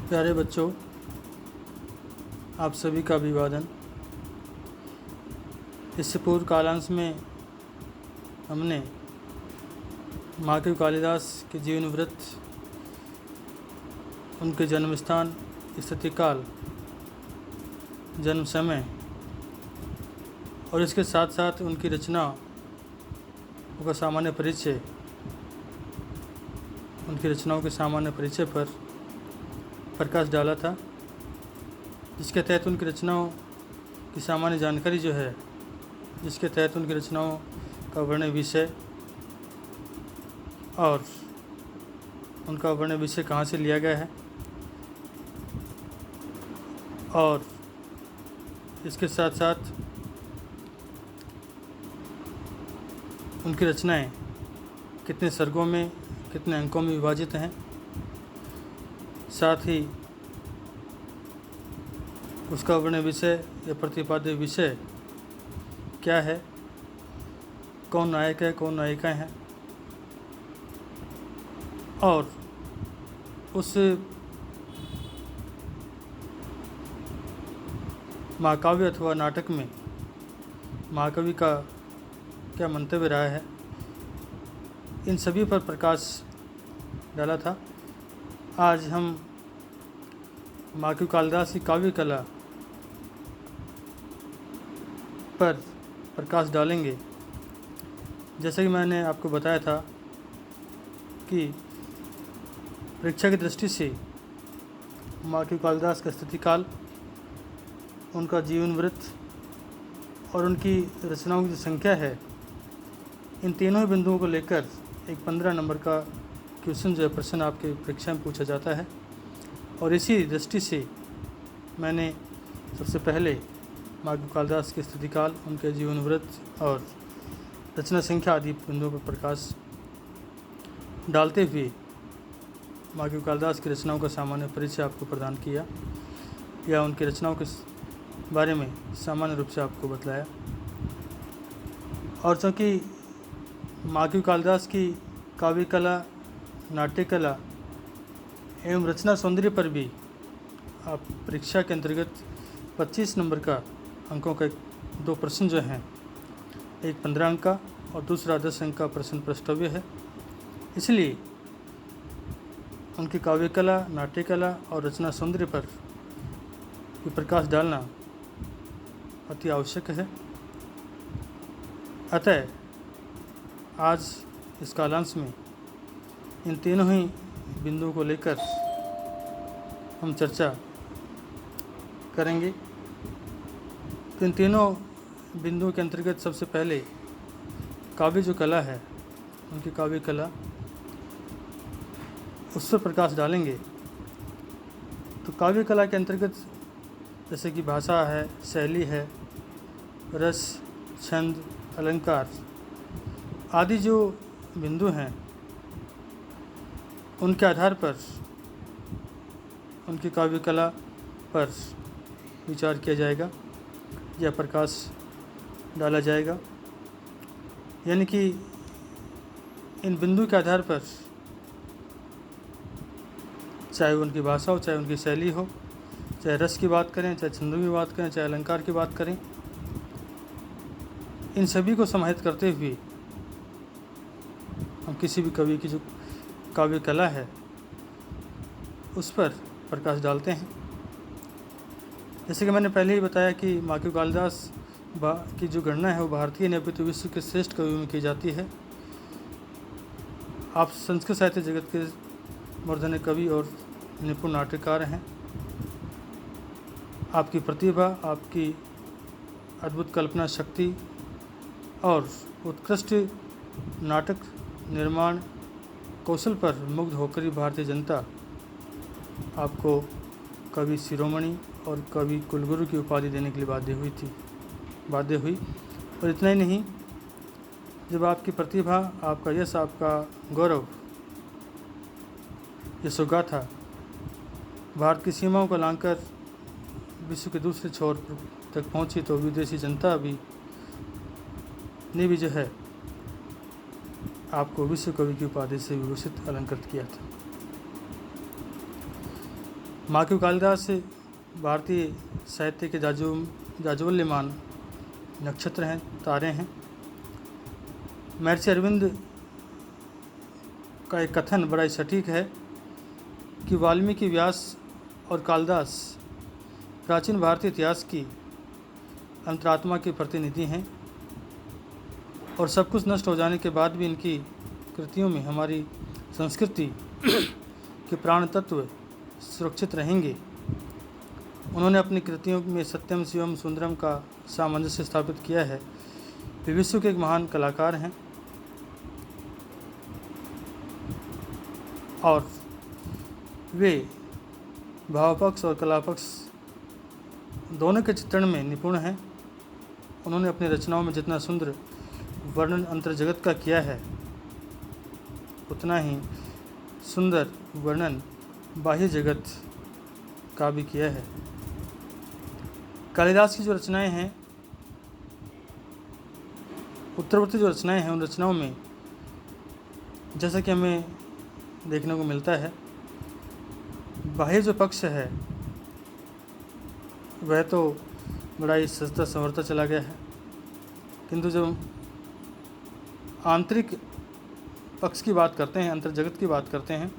प्यारे बच्चों, आप सभी का अभिवादन। इससे पूर्व कालांश में हमने महाकवि कालिदास के जीवन वृत्त, उनके जन्म स्थान, स्थिति काल, जन्म समय और इसके साथ साथ उनकी रचनाओं का सामान्य परिचय, उनकी रचनाओं के सामान्य परिचय पर प्रकाश डाला था, जिसके तहत उनकी रचनाओं की सामान्य जानकारी जिसके तहत उनकी रचनाओं का वर्णन विषय और उनका वर्णन विषय कहाँ से लिया गया है और इसके साथ साथ उनकी रचनाएं कितने सर्गों में, कितने अंकों में विभाजित हैं, साथ ही उसका वर्णन विषय या प्रतिपाद्य विषय क्या है, कौन नायक है, कौन नायिका हैं, और उस महाकाव्य अथवा नाटक में महाकवि का क्या मंतव्य रहा है, इन सभी पर प्रकाश डाला था। आज हम महाकवि कालिदास की काव्य कला पर प्रकाश डालेंगे। जैसे कि मैंने आपको बताया था कि परीक्षा की दृष्टि से महाकवि कालिदास का स्थिति काल, उनका जीवन वृत्त और उनकी रचनाओं की जो संख्या है, इन तीनों ही बिंदुओं को लेकर एक 15 नंबर का क्वेश्चन प्रश्न आपके परीक्षा में पूछा जाता है। और इसी दृष्टि से मैंने सबसे पहले महाकवि कालिदास के स्थिति काल, उनके जीवन वृत्त और रचना संख्या आदि बिंदुओं पर प्रकाश डालते हुए महाकवि कालिदास की रचनाओं का सामान्य परिचय आपको प्रदान किया या उनकी रचनाओं के बारे में सामान्य रूप से आपको बतलाया। और चूँकि महाकवि कालिदास की काव्य कला, नाट्य कला एवं रचना सौंदर्य पर भी आप परीक्षा के अंतर्गत 25 नंबर का अंकों का 2 प्रश्न हैं, एक 15 अंक का और दूसरा 10 अंक का प्रश्न प्रस्तव्य है। इसलिए उनकी काव्य कला, नाट्य कला और रचना सौंदर्य पर प्रकाश डालना अति आवश्यक है। अतः आज इस कालांश में इन तीनों ही बिंदुओं को लेकर हम चर्चा करेंगे। तो इन तीनों बिंदुओं के अंतर्गत सबसे पहले काव्य जो कला है, उनकी काव्य कला, उस पर प्रकाश डालेंगे। तो काव्य कला के अंतर्गत जैसे कि भाषा है, शैली है, रस, छंद, अलंकार आदि जो बिंदु हैं, उनके आधार पर उनकी काव्य कला पर विचार किया जाएगा या प्रकाश डाला जाएगा। यानी कि इन बिंदु के आधार पर चाहे उनकी भाषा हो, चाहे उनकी शैली हो, चाहे रस की बात करें, चाहे छंदों की बात करें, चाहे अलंकार की बात करें, इन सभी को समाहित करते हुए हम किसी भी कवि की जो काव्य कला है उस पर प्रकाश डालते हैं। जैसे कि मैंने पहले ही बताया कि महाकवि कालिदास की जो गणना है वो भारतीय नहीं अपितु विश्व के श्रेष्ठ कवियों में की जाती है। आप संस्कृत साहित्य जगत के मूर्धन्य कवि और निपुण नाट्यकार हैं। आपकी प्रतिभा, आपकी अद्भुत कल्पना शक्ति और उत्कृष्ट नाटक निर्माण कौशल पर मुग्ध होकर ही भारतीय जनता आपको कवि शिरोमणि और कवि कुलगुरु की उपाधि देने के लिए बाध्य हुई। और इतना ही नहीं, जब आपकी प्रतिभा, आपका यश, आपका गौरव, यशोगाथा भारत की सीमाओं को लांघकर विश्व के दूसरे छोर तक पहुंची, तो विदेशी जनता ने भी जो है आपको विश्व कवि की उपाधि से विभूषित, अलंकृत किया था। माधव कालिदास भारतीय साहित्य के जाज्वल्यमान नक्षत्र हैं, तारे हैं। महर्षि अरविंद का एक कथन बड़ा ही सटीक है कि वाल्मीकि, व्यास और कालिदास प्राचीन भारतीय इतिहास की अंतरात्मा के प्रतिनिधि हैं और सब कुछ नष्ट हो जाने के बाद भी इनकी कृतियों में हमारी संस्कृति के प्राण तत्व सुरक्षित रहेंगे। उन्होंने अपनी कृतियों में सत्यम शिवम सुंदरम का सामंजस्य स्थापित किया है। वे विश्व के एक महान कलाकार हैं और वे भावपक्ष और कलापक्ष दोनों के चित्रण में निपुण हैं। उन्होंने अपनी रचनाओं में जितना सुंदर वर्णन अंतर जगत का किया है, उतना ही सुंदर वर्णन बाह्य जगत का भी किया है। कालिदास की जो रचनाएं हैं, उत्तरवर्ती जो रचनाएं हैं, उन रचनाओं में जैसा कि हमें देखने को मिलता है, बाह्य जो पक्ष है वह तो बड़ा ही सजता संवरता चला गया है, किंतु जब आंतरिक पक्ष की बात करते हैं, अंतर जगत की बात करते हैं,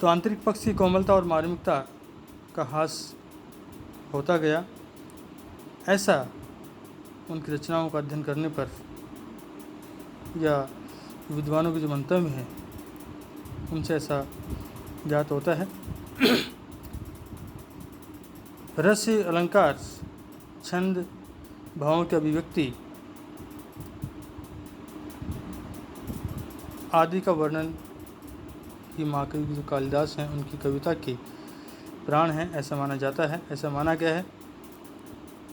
तो आंतरिक पक्ष की कोमलता और मार्मिकता का ह्रास होता गया। ऐसा उनकी रचनाओं का अध्ययन करने पर या विद्वानों के जो मंतव्य हैं उनसे ऐसा ज्ञात होता है। रस, अलंकार, छंद, भावों की अभिव्यक्ति आदि का वर्णन ही महाकवि जो कालिदास हैं उनकी कविता की प्राण है, ऐसा माना जाता है, ऐसा माना गया है।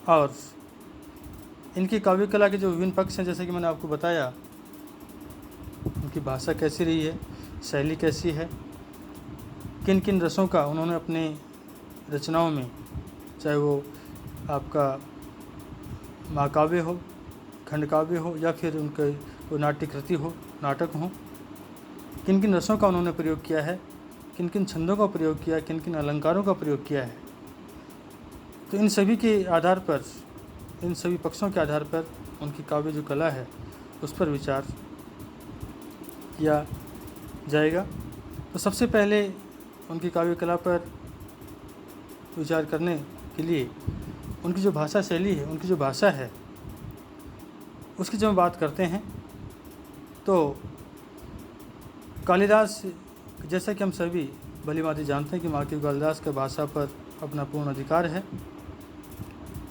और इनकी काव्य कला के जो विभिन्न पक्ष हैं, जैसे कि मैंने आपको बताया, उनकी भाषा कैसी रही है, शैली कैसी है, किन किन रसों का उन्होंने अपने रचनाओं में, चाहे वो आपका महाकाव्य हो, खंड काव्य हो या फिर उनके वो नाट्य कृति हो, नाटक हो, किन किन रसों का उन्होंने प्रयोग किया है, किन किन छंदों का प्रयोग किया है, किन किन अलंकारों का प्रयोग किया है। तो इन सभी के आधार पर, इन सभी पक्षों के आधार पर उनकी काव्य जो कला है उस पर विचार किया जाएगा। तो सबसे पहले उनकी काव्य कला पर विचार करने के लिए उनकी जो भाषा शैली है, उनकी जो भाषा है, उसकी जब हम बात करते हैं तो कालिदास, जैसा कि हम सभी भली भांति जानते हैं कि महाकवि कालिदास का भाषा पर अपना पूर्ण अधिकार है।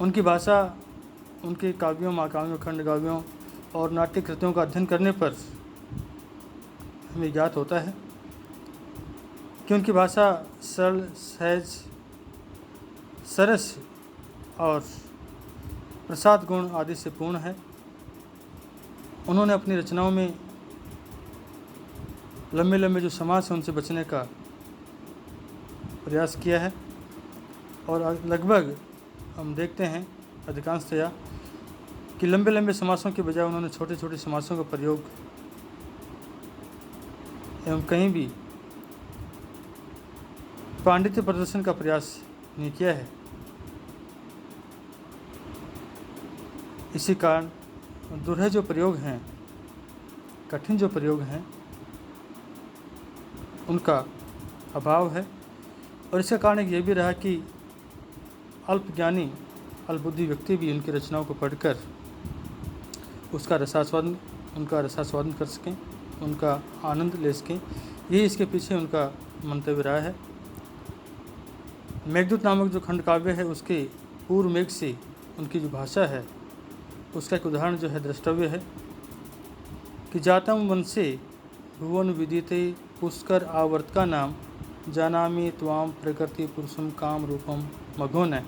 उनकी भाषा, उनके काव्यों, महाकाव्यों, खंड काव्यों और नाट्य कृतियों का अध्ययन करने पर हमें ज्ञात होता है कि उनकी भाषा सरल, सहज, सरस और प्रसाद गुण आदि से पूर्ण है। उन्होंने अपनी रचनाओं में लंबे लंबे जो समास हैं उनसे बचने का प्रयास किया है और लगभग हम देखते हैं अधिकांशतया कि लंबे लंबे समासों के बजाय उन्होंने छोटे छोटे समासों का प्रयोग एवं कहीं भी पांडित्य प्रदर्शन का प्रयास नहीं किया है। इसी कारण दुर्लभ जो प्रयोग हैं, कठिन जो प्रयोग हैं, उनका अभाव है। और इसका कारण यह भी रहा कि अल्पज्ञानी, अल्पबुद्धि व्यक्ति भी उनकी रचनाओं को पढ़कर उनका रसास्वादन कर सकें, उनका आनंद ले सकें। यही इसके पीछे उनका मंतव्य रहा है। मेघदूत नामक जो खंड काव्य है, उसके पूर्व मेघ से उनकी जो भाषा है उसका एक उदाहरण जो है द्रष्टव्य है कि जातम वंशे भुवन विदिते पुष्कर आवर्तका नाम जानामि त्वाम प्रकृति पुरुषम काम रूपम मघोन है।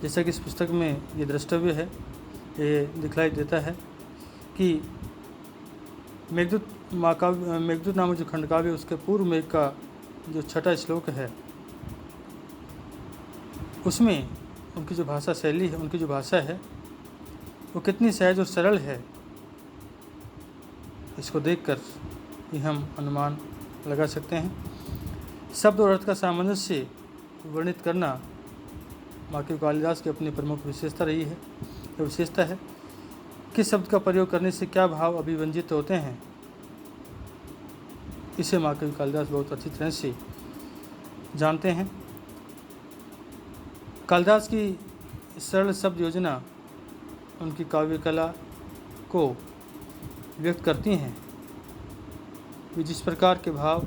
जैसा कि इस पुस्तक में ये द्रष्टव्य है, ये दिखलाई देता है कि मेघदूत नामक जो खंड काव्य, उसके पूर्व मेघ का जो छठा श्लोक है, उसमें उनकी जो भाषा शैली है, उनकी जो भाषा है, वो कितनी सहज और सरल है, इसको देखकर ही हम अनुमान लगा सकते हैं। शब्द और अर्थ का सामंजस्य वर्णित करना मार्कण्डेय कालिदास की अपनी प्रमुख विशेषता रही है। विशेषता है किस शब्द का प्रयोग करने से क्या भाव अभिव्यंजित होते हैं, इसे मार्कण्डेय कालिदास बहुत अच्छी तरह से जानते हैं। कालिदास की सरल शब्द योजना उनकी काव्य कला को व्यक्त करती हैं। वे जिस प्रकार के भाव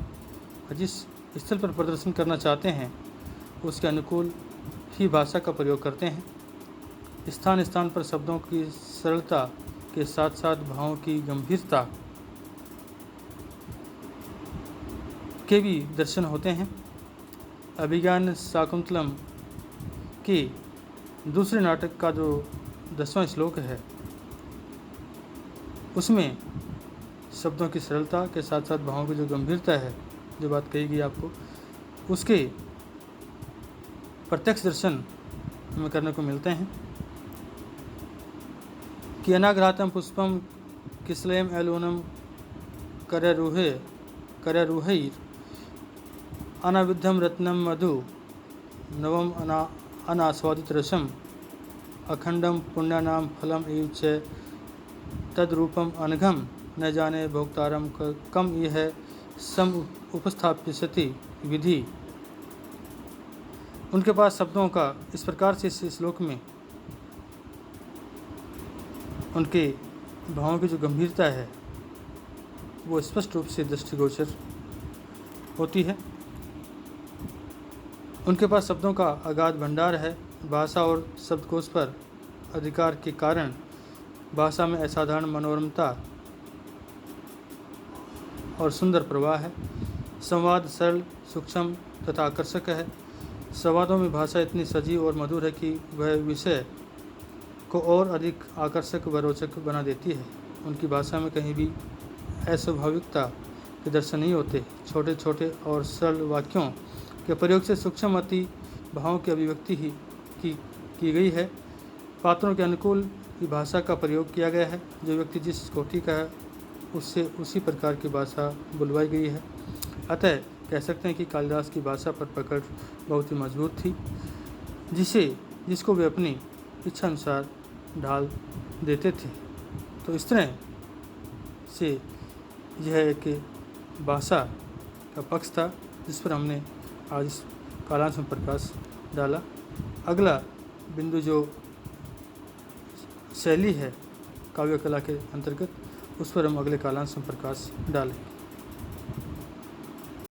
जिस स्थल पर प्रदर्शन करना चाहते हैं उसके अनुकूल ही भाषा का प्रयोग करते हैं। स्थान स्थान पर शब्दों की सरलता के साथ साथ भावों की गंभीरता के भी दर्शन होते हैं। अभिज्ञान शाकुंतलम के दूसरे नाटक का जो 10वां श्लोक है उसमें शब्दों की सरलता के साथ साथ भावों की जो गंभीरता है, जो बात कही गई आपको, उसके प्रत्यक्ष दर्शन हमें करने को मिलते हैं कि अनाघ्रातम पुष्पम किसलयम एलोनम कररूहैर अनाविद्धम रत्नम मधु नवम अनास्वादित रसम अखंडम पुण्यानाम फलम एव च तद्रूपम अनघम न जाने भोक्तारम कम यह सम उपस्थाप्यसति विधि। उनके पास शब्दों का इस प्रकार से इस श्लोक में उनके भावों की जो गंभीरता है वो स्पष्ट रूप से दृष्टिगोचर होती है। उनके पास शब्दों का अगाध भंडार है। भाषा और शब्दकोश पर अधिकार के कारण भाषा में असाधारण मनोरमता और सुंदर प्रवाह है। संवाद सरल, सूक्ष्म तथा आकर्षक है। संवादों में भाषा इतनी सजी और मधुर है कि वह विषय को और अधिक आकर्षक व रोचक बना देती है। उनकी भाषा में कहीं भी अस्वाभाविकता के दर्शन नहीं होते। छोटे छोटे और सरल वाक्यों के प्रयोग से सूक्ष्म अति भावों की अभिव्यक्ति ही की गई है। पात्रों के अनुकूल ही भाषा का प्रयोग किया गया है। जो व्यक्ति जिस कोटि का है उससे उसी प्रकार की भाषा बुलवाई गई है। अतः कह सकते हैं कि कालिदास की भाषा पर पकड़ बहुत ही मजबूत थी, जिसको वे अपनी इच्छा अनुसार ढाल देते थे। तो इस तरह से यह एक भाषा का पक्ष था जिस पर हमने आज इस कालांश में प्रकाश डाला। अगला बिंदु जो शैली है काव्य कला के अंतर्गत, उस पर हम अगले कालांश में प्रकाश डालें।